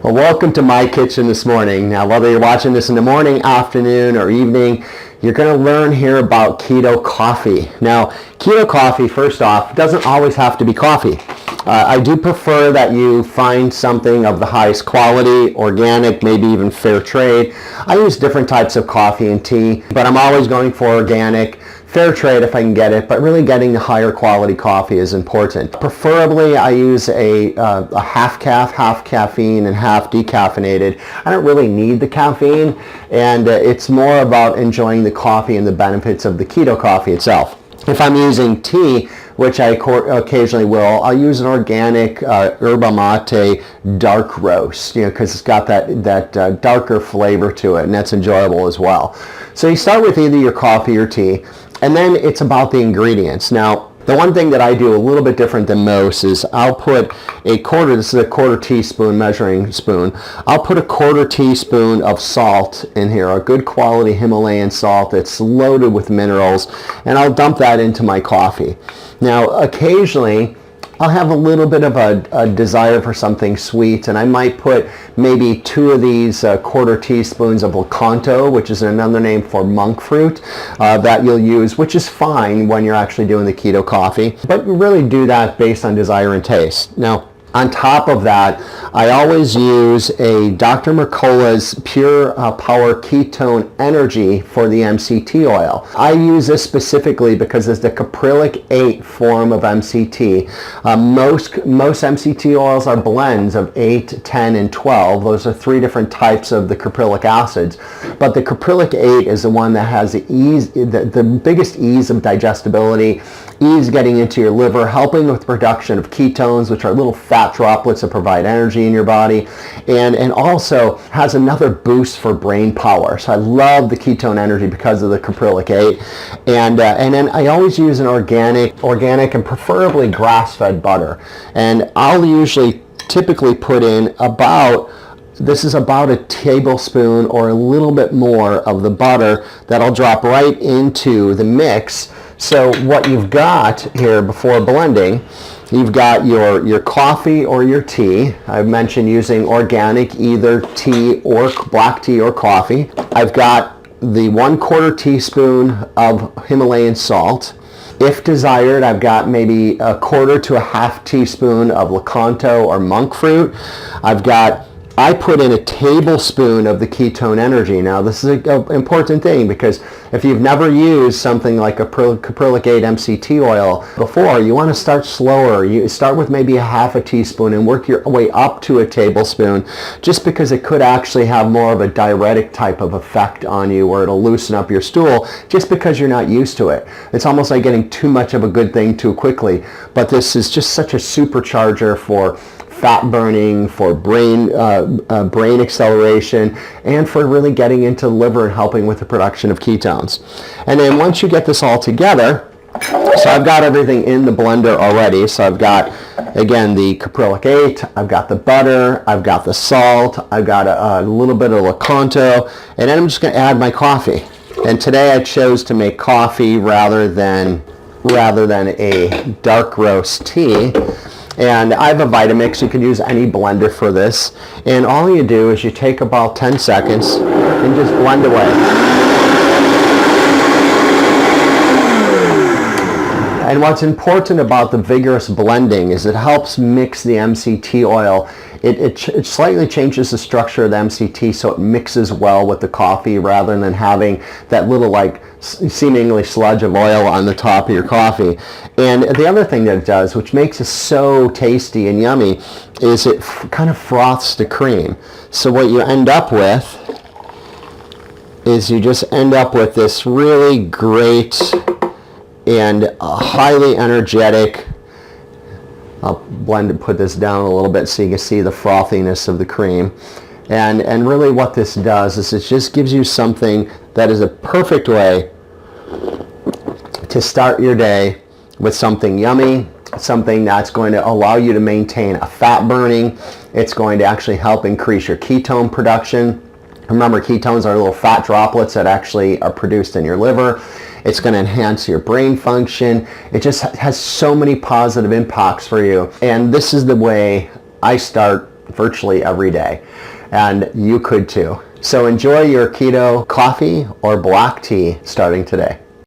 Well, welcome to my kitchen this morning. Now, whether you're watching this in the morning, afternoon, or evening, you're going to learn here about keto coffee. Now, keto coffee, first off, doesn't always have to be coffee. I do prefer that you find something of the highest quality, organic, maybe even fair trade. I use different types of coffee and tea, but I'm always going for organic, fair trade if I can get it, but really getting the higher quality coffee is important. Preferably, I use a half caffeine and half decaffeinated. I don't really need the caffeine, and it's more about enjoying the coffee and the benefits of the keto coffee itself. If I'm using tea, which I occasionally will, I'll use an organic yerba mate dark roast, because it's got that darker flavor to it, and that's enjoyable as well. So you start with either your coffee or tea, and then it's about the ingredients. Now, the one thing that I do a little bit different than most is I'll put this is a quarter teaspoon measuring spoon. I'll put a quarter teaspoon of salt in here, a good quality Himalayan salt that's loaded with minerals, and I'll dump that into my coffee. Now, occasionally, I'll have a little bit of a desire for something sweet, and I might put maybe 2 of these quarter teaspoons of Lakanto, which is another name for monk fruit, that you'll use, which is fine when you're actually doing the keto coffee, but really do that based on desire and taste. Now, on top of that, I always use a Dr. Mercola's Pure Power Ketone Energy for the MCT oil. I use this specifically because it's the caprylic 8 form of MCT. Most MCT oils are blends of 8, 10, and 12. Those are 3 different types of the caprylic acids. But the caprylic 8 is the one that has the biggest ease of digestibility, ease getting into your liver, helping with production of ketones, which are little fat droplets that provide energy in your body, and also has another boost for brain power. So I love the ketone energy because of the caprylic 8. And then I always use an organic and preferably grass-fed butter. And I'll typically put in this is about a tablespoon or a little bit more of the butter that I'll drop right into the mix. So what you've got here before blending, you've got your coffee or your tea. I've mentioned using organic, either tea or black tea or coffee. I've got the 1/4 teaspoon of Himalayan salt. If desired, I've got maybe a 1/4 to a 1/2 teaspoon of Lakanto or monk fruit. I put in a tablespoon of the ketone energy. Now, this is an important thing, because if you've never used something like a caprylic 8 MCT oil before, you want to start slower. You start with maybe a 1/2 teaspoon and work your way up to a tablespoon, just because it could actually have more of a diuretic type of effect on you, where it'll loosen up your stool, just because you're not used to it. It's almost like getting too much of a good thing too quickly. But this is just such a supercharger for fat burning, for brain acceleration, and for really getting into the liver and helping with the production of ketones. And then once you get this all together, so I've got everything in the blender already. So I've got, again, the caprylic 8, I've got the butter, I've got the salt, I've got a little bit of Lakanto, and then I'm just going to add my coffee. And today I chose to make coffee rather than a dark roast tea. And I have a Vitamix. You can use any blender for this. And all you do is you take about 10 seconds and just blend away. And what's important about the vigorous blending is it helps mix the MCT oil. It slightly changes the structure of the MCT so it mixes well with the coffee, rather than having that little seemingly sludge of oil on the top of your coffee. And the other thing that it does, which makes it so tasty and yummy, is it kind of froths the cream. So what you end up with is you just end up with this really great and highly energetic. I'll put this down a little bit so you can see the frothiness of the cream. And really what this does is it just gives you something that is a perfect way to start your day with something yummy, something that's going to allow you to maintain a fat burning. It's going to actually help increase your ketone production. Remember, ketones are little fat droplets that actually are produced in your liver. It's going to enhance your brain function. It just has so many positive impacts for you. And this is the way I start virtually every day, and you could too. So enjoy your keto coffee or black tea starting today.